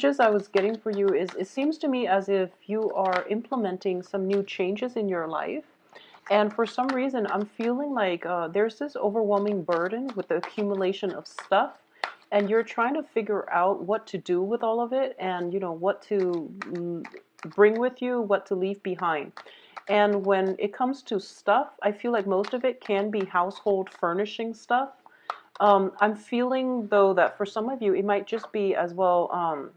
Just I was getting for you is it seems to me as if you are implementing some new changes in your life. And for some reason, I'm feeling like there's this overwhelming burden with the accumulation of stuff. And you're trying to figure out what to do with all of it and, what to bring with you, what to leave behind. And when it comes to stuff, I feel like most of it can be household furnishing stuff. I'm feeling, though, that for some of you, it might just be as well.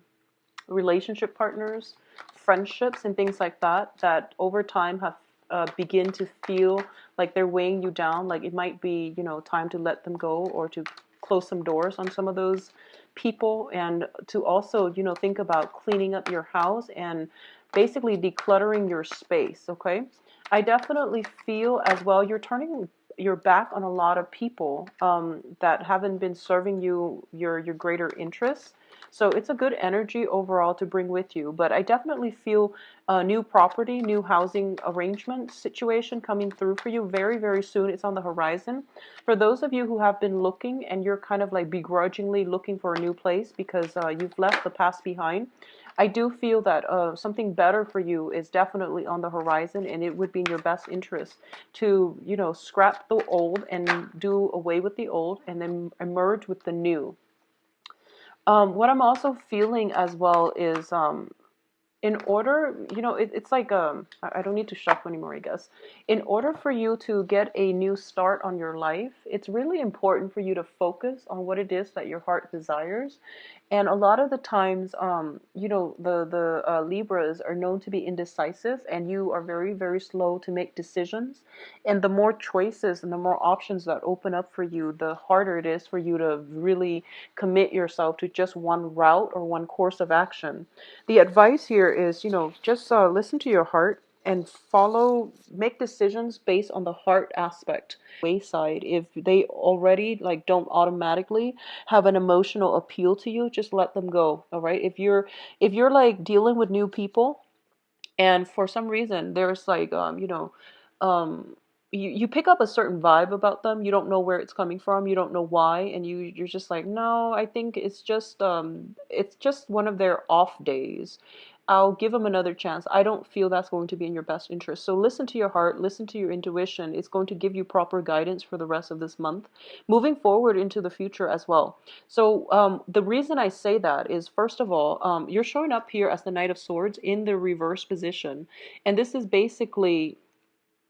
Relationship partners, friendships, and things like that that over time have begin to feel like they're weighing you down. Like it might be, time to let them go or to close some doors on some of those people, and to also, think about cleaning up your house and basically decluttering your space. Okay, I definitely feel as well you're turning your back on a lot of people that haven't been serving you your greater interests. So it's a good energy overall to bring with you. But I definitely feel a new property, new housing arrangement situation coming through for you very, very soon. It's on the horizon. For those of you who have been looking and you're kind of like begrudgingly looking for a new place because you've left the past behind, I do feel that something better for you is definitely on the horizon, and it would be in your best interest to, scrap the old and do away with the old and then emerge with the new. What I'm also feeling as well is in order, it's like I don't need to shuffle anymore, I guess. In order for you to get a new start on your life, it's really important for you to focus on what it is that your heart desires. And a lot of the times, the Libras are known to be indecisive, and you are very, very slow to make decisions. And the more choices and the more options that open up for you, the harder it is for you to really commit yourself to just one route or one course of action. The advice here is, just listen to your heart and make decisions based on the heart aspect. Wayside, if they already like don't automatically have an emotional appeal to you, just let them go. All right. If you're like dealing with new people and for some reason there's like um you pick up a certain vibe about them, you don't know where it's coming from, you don't know why, and you're just like, no, I think it's just one of their off days. I'll give them another chance. I don't feel that's going to be in your best interest. So listen to your heart, listen to your intuition. It's going to give you proper guidance for the rest of this month, moving forward into the future as well. So the reason I say that is, first of all, you're showing up here as the Knight of Swords in the reverse position. And this is basically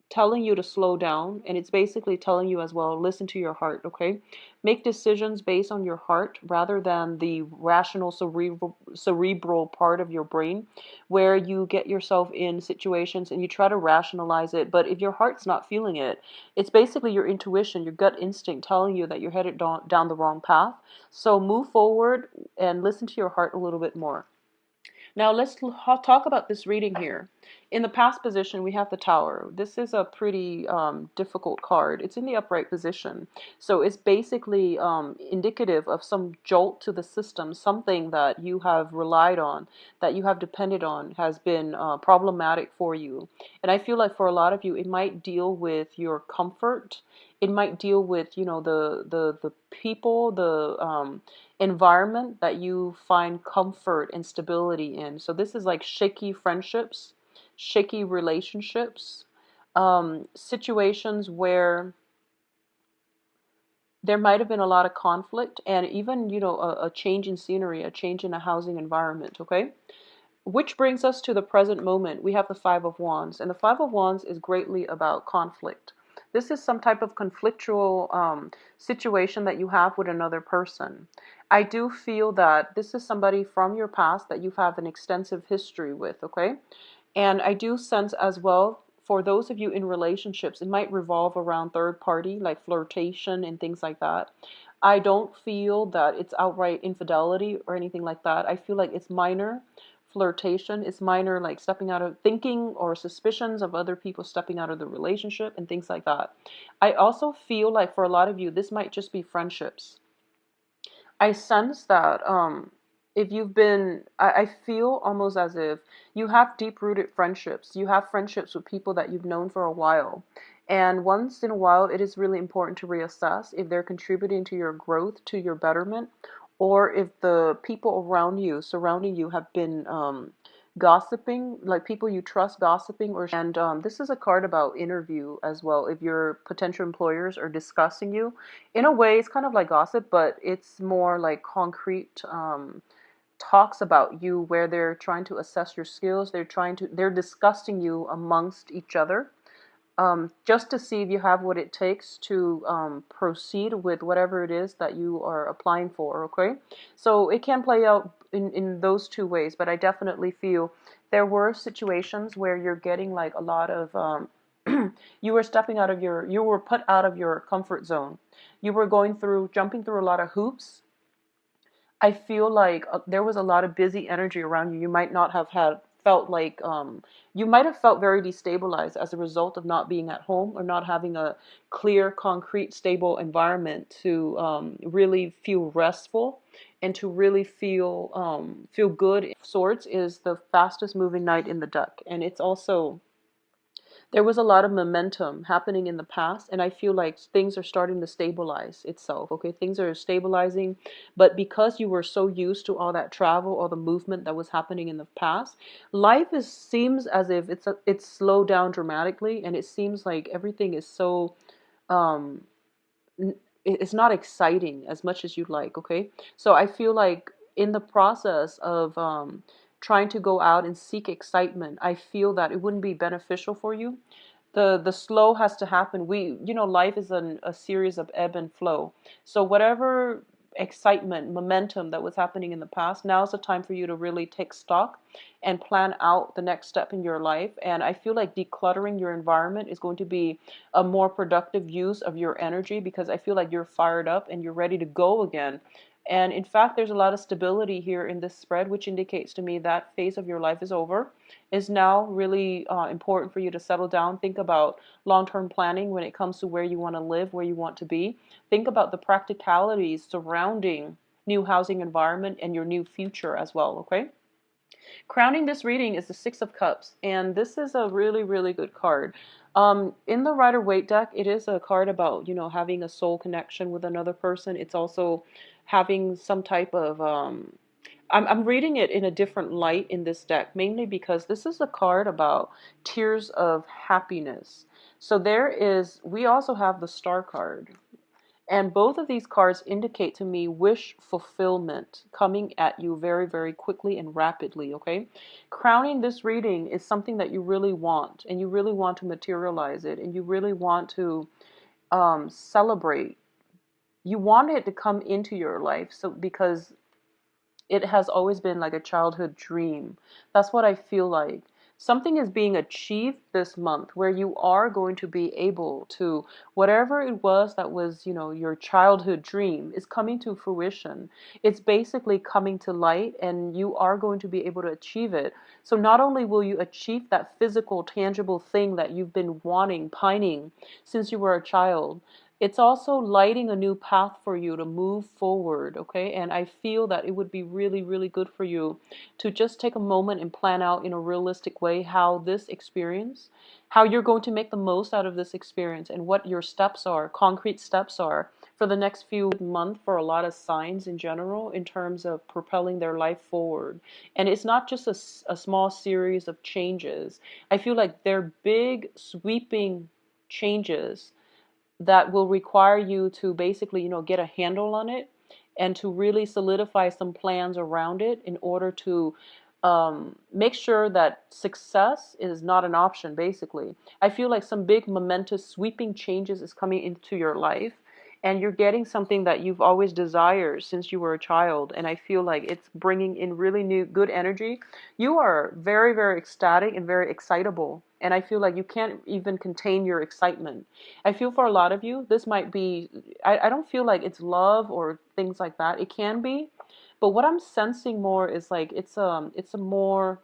telling you to slow down, and it's basically telling you as well, listen to your heart. Okay, make decisions based on your heart rather than the rational cerebral part of your brain, where you get yourself in situations and you try to rationalize it, but if your heart's not feeling it, it's basically your intuition, your gut instinct telling you that you're headed down the wrong path. So move forward and listen to your heart a little bit more. Now let's talk about this reading here. In the past position, we have the Tower. This is a pretty difficult card. It's in the upright position. So it's basically indicative of some jolt to the system, something that you have relied on, that you have depended on, has been problematic for you. And I feel like for a lot of you, it might deal with your comfort. It might deal with, the people, the environment that you find comfort and stability in. So this is like shaky friendships, shaky relationships, situations where there might have been a lot of conflict and even, a change in scenery, a change in a housing environment, okay? Which brings us to the present moment. We have the Five of Wands, and the Five of Wands is greatly about conflict. This is some type of conflictual situation that you have with another person. I do feel that this is somebody from your past that you have an extensive history with, okay? And I do sense as well, for those of you in relationships, it might revolve around third party, like flirtation and things like that. I don't feel that it's outright infidelity or anything like that. I feel like it's minor flirtation. It's minor, like stepping out of thinking or suspicions of other people stepping out of the relationship and things like that. I also feel like for a lot of you, this might just be friendships. I sense that if you've been, I feel almost as if you have deep rooted friendships. You have friendships with people that you've known for a while. And once in a while, it is really important to reassess if they're contributing to your growth, to your betterment, or if the people around you, surrounding you, have been gossiping, like people you trust gossiping, or and this is a card about interview as well. If your potential employers are discussing you, in a way, it's kind of like gossip, but it's more like concrete. Talks about you where they're trying to assess your skills, they're discussing you amongst each other, just to see if you have what it takes to proceed with whatever it is that you are applying for, okay? So it can play out in those two ways, but I definitely feel there were situations where you're getting like a lot of, you were you were put out of your comfort zone. You were jumping through a lot of hoops. I feel like there was a lot of busy energy around you. You might not have felt like you might have felt very destabilized as a result of not being at home or not having a clear, concrete, stable environment to really feel restful and to really feel good. Swords is the fastest moving knight in the deck, and it's also there was a lot of momentum happening in the past, and I feel like things are starting to stabilize itself. Okay, things are stabilizing, but because you were so used to all that travel, all the movement that was happening in the past, life seems as if it's slowed down dramatically, and it seems like everything is so um it's not exciting as much as you'd like. Okay, so I feel like in the process of trying to go out and seek excitement, I feel that it wouldn't be beneficial for you. The slow has to happen. Life is a series of ebb and flow. So whatever excitement, momentum that was happening in the past, now is the time for you to really take stock and plan out the next step in your life. And I feel like decluttering your environment is going to be a more productive use of your energy, because I feel like you're fired up and you're ready to go again. And in fact, there's a lot of stability here in this spread, which indicates to me that phase of your life is over. Is now really important for you to settle down. Think about long-term planning when it comes to where you want to live, where you want to be. Think about the practicalities surrounding new housing environment and your new future as well, okay? Crowning this reading is the Six of Cups, and this is a really, really good card. In the Rider-Waite deck, it is a card about, having a soul connection with another person. It's also having some type of, I'm reading it in a different light in this deck, mainly because this is a card about tears of happiness. So we also have the Star card. And both of these cards indicate to me wish fulfillment coming at you very, very quickly and rapidly, okay? Crowning this reading is something that you really want, and you really want to materialize it, and you really want to celebrate. You want it to come into your life, so because it has always been like a childhood dream. That's what I feel like. Something is being achieved this month where you are going to be able to, whatever it was that was, your childhood dream is coming to fruition. It's basically coming to light, and you are going to be able to achieve it. So not only will you achieve that physical, tangible thing that you've been wanting, pining since you were a child, it's also lighting a new path for you to move forward, okay? And I feel that it would be really, really good for you to just take a moment and plan out in a realistic way how you're going to make the most out of this experience, and what your steps are, concrete steps are for the next few months for a lot of signs in general in terms of propelling their life forward. And it's not just a small series of changes. I feel like they're big, sweeping changes that will require you to basically, get a handle on it and to really solidify some plans around it in order to make sure that success is not an option, basically. I feel like some big, momentous, sweeping changes is coming into your life, and you're getting something that you've always desired since you were a child. And I feel like it's bringing in really new, good energy. You are very, very ecstatic and very excitable. And I feel like you can't even contain your excitement. I feel for a lot of you, this might be, I don't feel like it's love or things like that. It can be, but what I'm sensing more is like it's more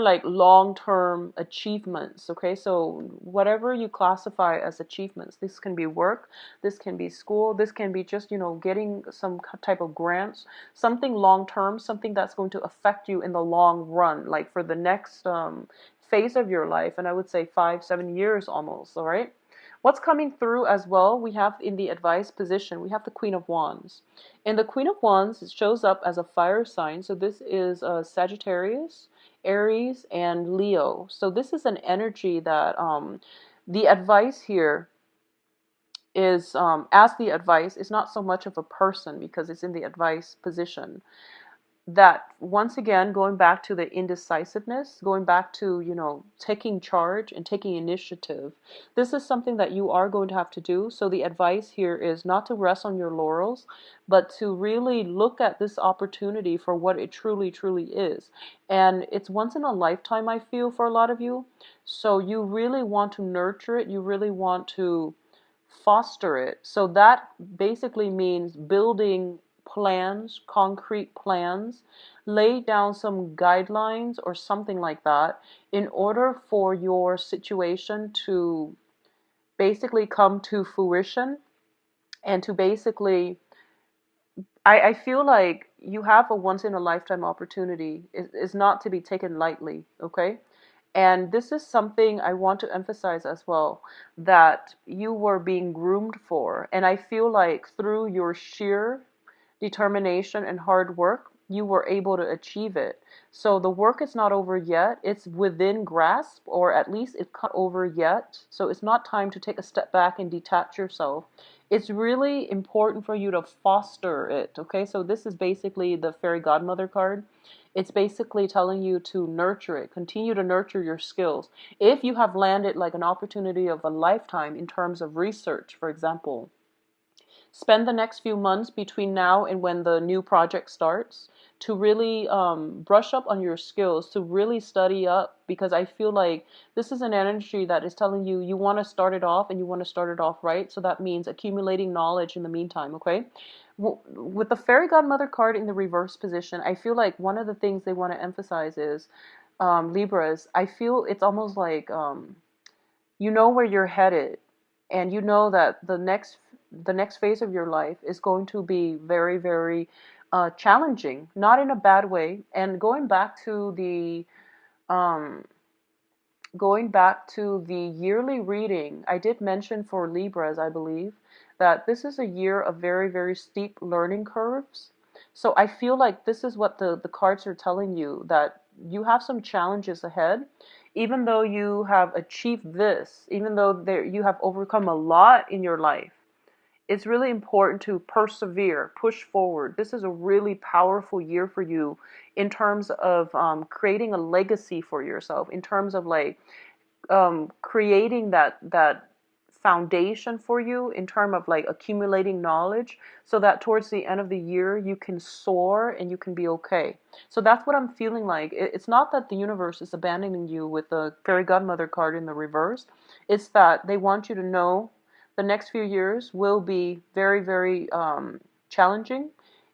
like long-term achievements, okay? So whatever you classify as achievements, this can be work, this can be school, this can be just, getting some type of grants, something long-term, something that's going to affect you in the long run, like for the next phase of your life, and I would say 5, 7 years almost, all right? What's coming through as well, we have in the advice position, we have the Queen of Wands. And the Queen of Wands, it shows up as a fire sign. So this is Sagittarius, Aries, and Leo. So this is an energy that the advice here is, as the advice, is not so much of a person because it's in the advice position, that once again, going back to the indecisiveness, going back to, taking charge and taking initiative, this is something that you are going to have to do. So the advice here is not to rest on your laurels, but to really look at this opportunity for what it truly, truly is. And it's once in a lifetime, I feel, for a lot of you. So you really want to nurture it. You really want to foster it. So that basically means building plans, concrete plans, lay down some guidelines or something like that in order for your situation to basically come to fruition and to basically, I feel like you have a once in a lifetime opportunity. Is not to be taken lightly, okay? And this is something I want to emphasize as well, that you were being groomed for. And I feel like through your sheer determination and hard work, you were able to achieve it. So the work is not over yet. It's within grasp, or at least it's not over yet. So it's not time to take a step back and detach yourself. It's really important for you to foster it. Okay, so this is basically the fairy godmother card. It's basically telling you to nurture it, continue to nurture your skills. If you have landed like an opportunity of a lifetime in terms of research, for example, spend the next few months between now and when the new project starts to really brush up on your skills, to really study up, because I feel like this is an energy that is telling you you want to start it off and you want to start it off right. So that means accumulating knowledge in the meantime, okay? With the fairy godmother card in the reverse position, I feel like one of the things they want to emphasize is Libras. I feel it's almost like you know where you're headed, and you know that the next phase of your life is going to be very, very challenging, not in a bad way. And um, going back to the yearly reading, I did mention for Libras, I believe, that this is a year of very, very steep learning curves. So I feel like this is what the cards are telling you, that you have some challenges ahead. Even though you have achieved this, even though you have overcome a lot in your life, it's really important to persevere, push forward. This is a really powerful year for you in terms of creating a legacy for yourself, in terms of like creating that foundation for you, in terms of like accumulating knowledge, so that towards the end of the year you can soar and you can be okay. So that's what I'm feeling like. It's not that the universe is abandoning you with the fairy godmother card in the reverse. It's that they want you to know the next few years will be very, very challenging.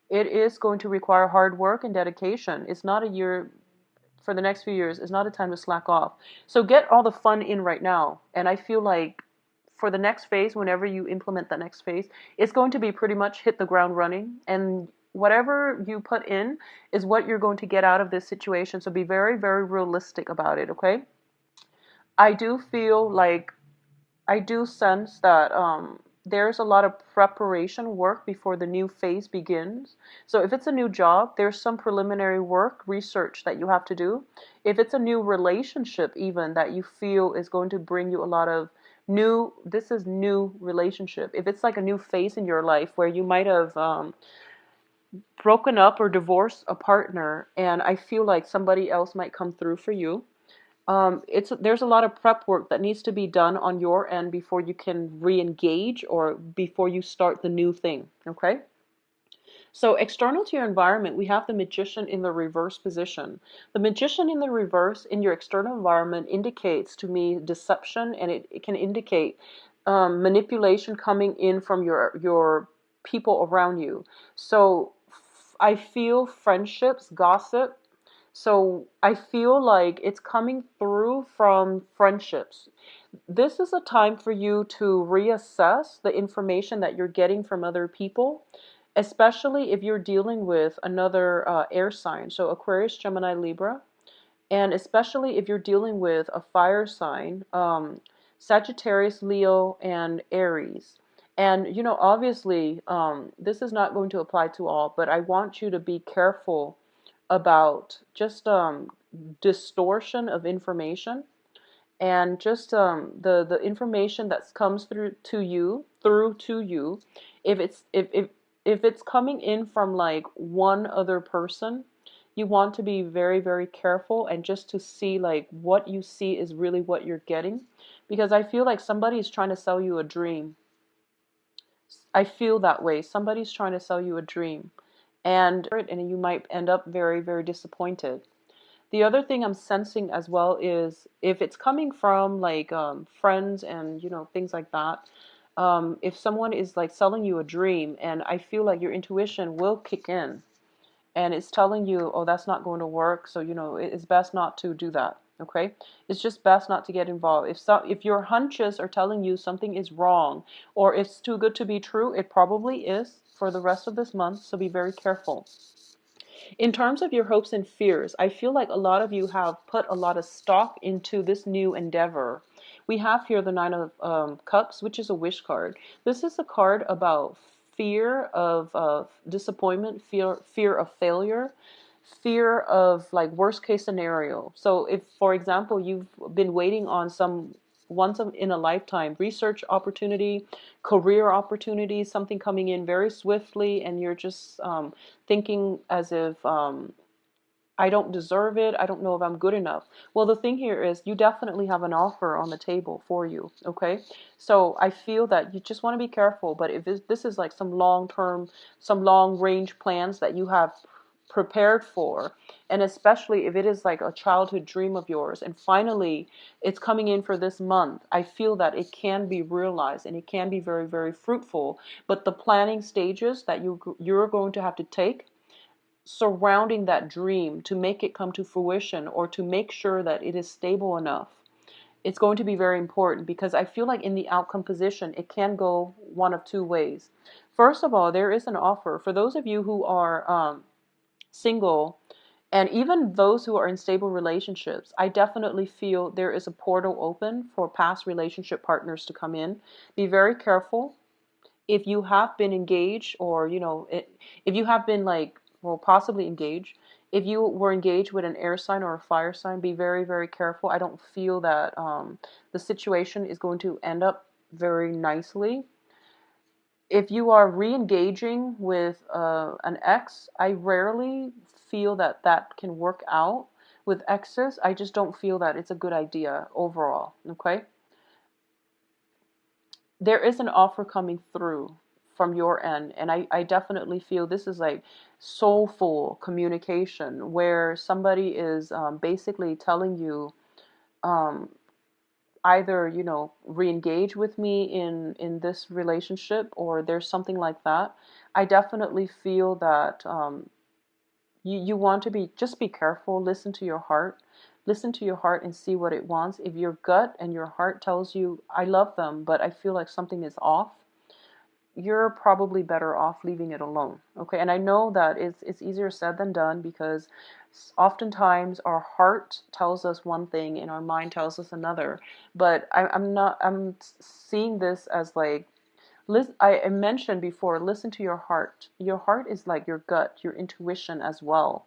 It is going to require hard work and dedication. It's not a year, for the next few years, it's not a time to slack off. So get all the fun in right now. And I feel like for the next phase, whenever you implement the next phase, it's going to be pretty much hit the ground running. And whatever you put in is what you're going to get out of this situation. So be very, very realistic about it, okay? I do feel like I do sense that there's a lot of preparation work before the new phase begins. So if it's a new job, there's some preliminary work, research that you have to do. If it's a new relationship, even that you feel is going to bring you a lot of this is new relationship. If it's like a new phase in your life where you might have broken up or divorced a partner, and I feel like somebody else might come through for you. There's a lot of prep work that needs to be done on your end before you can re-engage or before you start the new thing, okay? So external to your environment, we have the Magician in the reverse position. The Magician in the reverse in your external environment indicates to me deception, and it can indicate manipulation coming in from your people around you. So I feel friendships, gossip. So I feel like it's coming through from friendships. This is a time for you to reassess the information that you're getting from other people, especially if you're dealing with another air sign, so Aquarius, Gemini, Libra, and especially if you're dealing with a fire sign, Sagittarius, Leo, and Aries. And, obviously, this is not going to apply to all, but I want you to be careful about just distortion of information, and just the information that comes through to you, if it's coming in from like one other person, you want to be very, very careful, and just to see like what you see is really what you're getting, because I feel like somebody is trying to sell you a dream. I feel that way. Somebody's trying to sell you a dream, and you might end up very, very disappointed. The other thing I'm sensing as well is if it's coming from like friends and things like that. If someone is like selling you a dream, and I feel like your intuition will kick in, and it's telling you, oh, that's not going to work. So it's best not to do that. Okay, it's just best not to get involved. If your hunches are telling you something is wrong, or it's too good to be true, it probably is for the rest of this month. So be very careful. In terms of your hopes and fears, I feel like a lot of you have put a lot of stock into this new endeavor. We have here the Nine of Cups, which is a wish card. This is a card about fear of disappointment, fear of failure, fear of like worst case scenario. So if, for example, you've been waiting on some once in a lifetime research opportunity, career opportunity, something coming in very swiftly, and you're just thinking as if I don't deserve it. I don't know if I'm good enough. Well, the thing here is you definitely have an offer on the table for you. Okay. So I feel that you just want to be careful. But if this is like some long term, some long range plans that you have prepared for, and especially if it is like a childhood dream of yours, and finally it's coming in for this month, I feel that it can be realized and it can be very, very fruitful. But the planning stages that you're going to have to take surrounding that dream to make it come to fruition, or to make sure that it is stable enough, it's going to be very important, because I feel like in the outcome position, it can go one of two ways. First of all, there is an offer for those of you who are single, and even those who are in stable relationships. I definitely feel there is a portal open for past relationship partners to come in. Be very careful. If you have been engaged, or if you have been like, well, possibly engaged, if you were engaged with an air sign or a fire sign, be very, very careful. I don't feel that the situation is going to end up very nicely. If you are re-engaging with an ex, I rarely feel that that can work out. With exes, I just don't feel that it's a good idea overall. Okay, there is an offer coming through from your end, and I definitely feel this is like soulful communication, where somebody is basically telling you, um, either re-engage with me in this relationship, or there's something like that. I definitely feel that you want to be careful. Listen to your heart and see what it wants. If your gut and your heart tells you, I love them, but I feel like something is off, you're probably better off leaving it alone. Okay, and I know that it's easier said than done, because oftentimes our heart tells us one thing and our mind tells us another. But I'm seeing this as like, I mentioned before, listen to your heart. Your heart is like your gut, your intuition as well.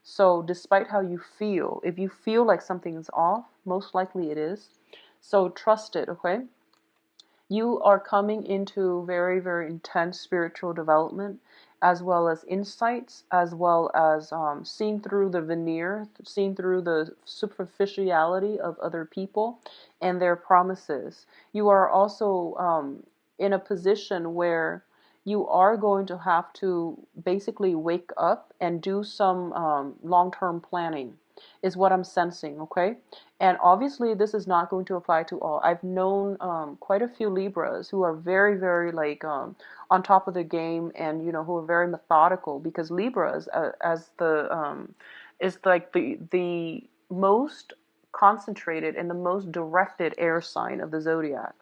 So despite how you feel, if you feel like something is off, most likely it is. So trust it. Okay, you are coming into very, very intense spiritual development, as well as insights, as well as seeing through the veneer, seeing through the superficiality of other people and their promises. You are also in a position where you are going to have to basically wake up and do some long-term planning, is what I'm sensing. Okay, and obviously, this is not going to apply to all. I've known quite a few Libras who are very, very like on top of the game, and who are very methodical, because Libras, as the is like the most concentrated and the most directed air sign of the zodiac.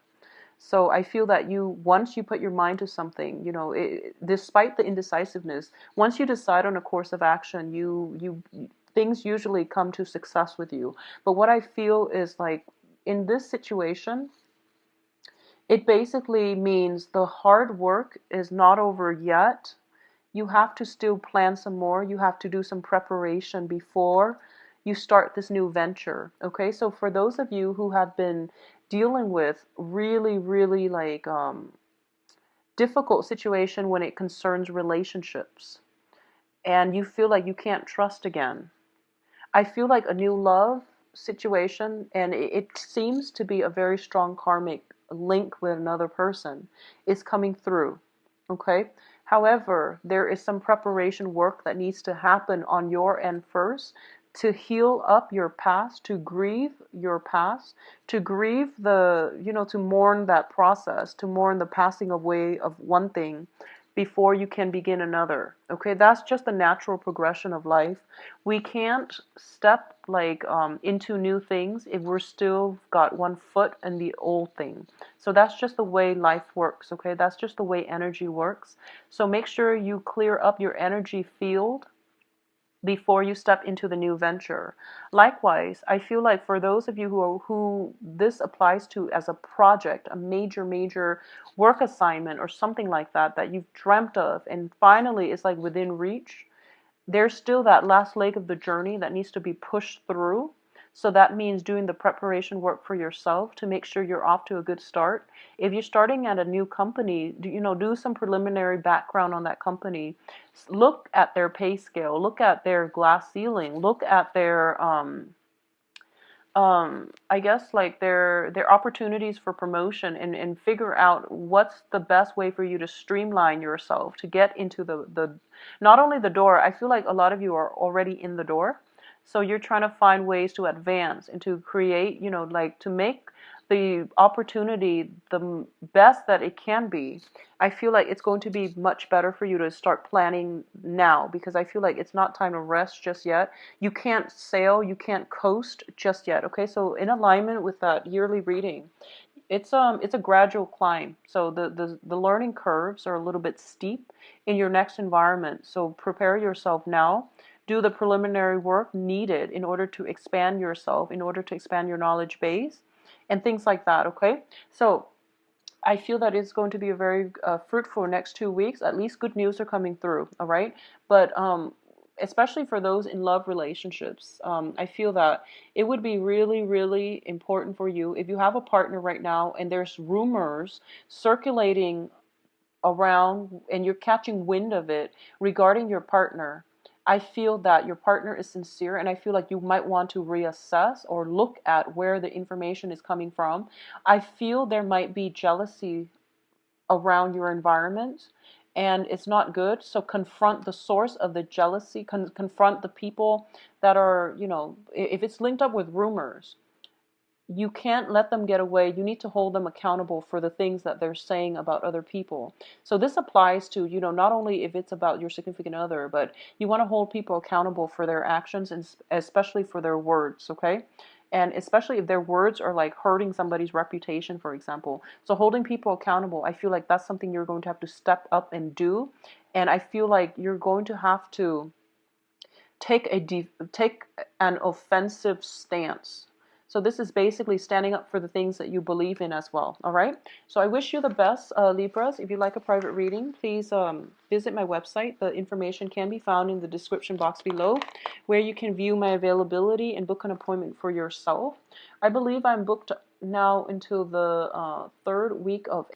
So I feel that once you put your mind to something, despite the indecisiveness, once you decide on a course of action, things usually come to success with you. But what I feel is like in this situation, It basically means the hard work is not over yet. You have to still plan some more. You have to do some preparation before you start this new venture. Okay, so for those of you who have been dealing with really, really like difficult situation when it concerns relationships, and you feel like you can't trust again, I feel like a new love situation, and it seems to be a very strong karmic link with another person, is coming through. Okay? However, there is some preparation work that needs to happen on your end first to heal up your past, to grieve your past, to grieve to mourn that process, to mourn the passing away of one thing before you can begin another. Okay, that's just the natural progression of life. We can't step like into new things if we're still got one foot in the old thing. So that's just the way life works. Okay, that's just the way energy works. So make sure you clear up your energy field before you step into the new venture. Likewise, I feel like for those of you who this applies to as a project, a major work assignment or something like that that you've dreamt of and finally it's like within reach, there's still that last leg of the journey that needs to be pushed through. So that means doing the preparation work for yourself to make sure you're off to a good start. If you're starting at a new company, do some preliminary background on that company. Look at their pay scale, look at their glass ceiling, look at their I guess like their opportunities for promotion, and figure out what's the best way for you to streamline yourself to get into the not only the door. I feel like a lot of you are already in the door, so you're trying to find ways to advance and to create, like to make the opportunity the best that it can be. I feel like it's going to be much better for you to start planning now, because I feel like it's not time to rest just yet. You can't sail, you can't coast just yet. Okay, so in alignment with that yearly reading, it's a gradual climb. So the learning curves are a little bit steep in your next environment. So prepare yourself now. Do the preliminary work needed in order to expand yourself, in order to expand your knowledge base, and things like that. Okay, so I feel that it's going to be a very fruitful next 2 weeks. At least good news are coming through. All right, but especially for those in love relationships, I feel that it would be really, really important for you if you have a partner right now and there's rumors circulating around and you're catching wind of it regarding your partner. I feel that your partner is sincere, and I feel like you might want to reassess or look at where the information is coming from. I feel there might be jealousy around your environment, and it's not good. So confront the source of the jealousy, confront the people that are, if it's linked up with rumors, you can't let them get away. You need to hold them accountable for the things that they're saying about other people. So this applies to, not only if it's about your significant other, but you want to hold people accountable for their actions and especially for their words, okay? And especially if their words are like hurting somebody's reputation, for example. So holding people accountable, I feel like that's something you're going to have to step up and do. And I feel like you're going to have to take an offensive stance. So this is basically standing up for the things that you believe in as well. All right. So I wish you the best, Libras. If you'd like a private reading, please visit my website. The information can be found in the description box below, where you can view my availability and book an appointment for yourself. I believe I'm booked now until the third week of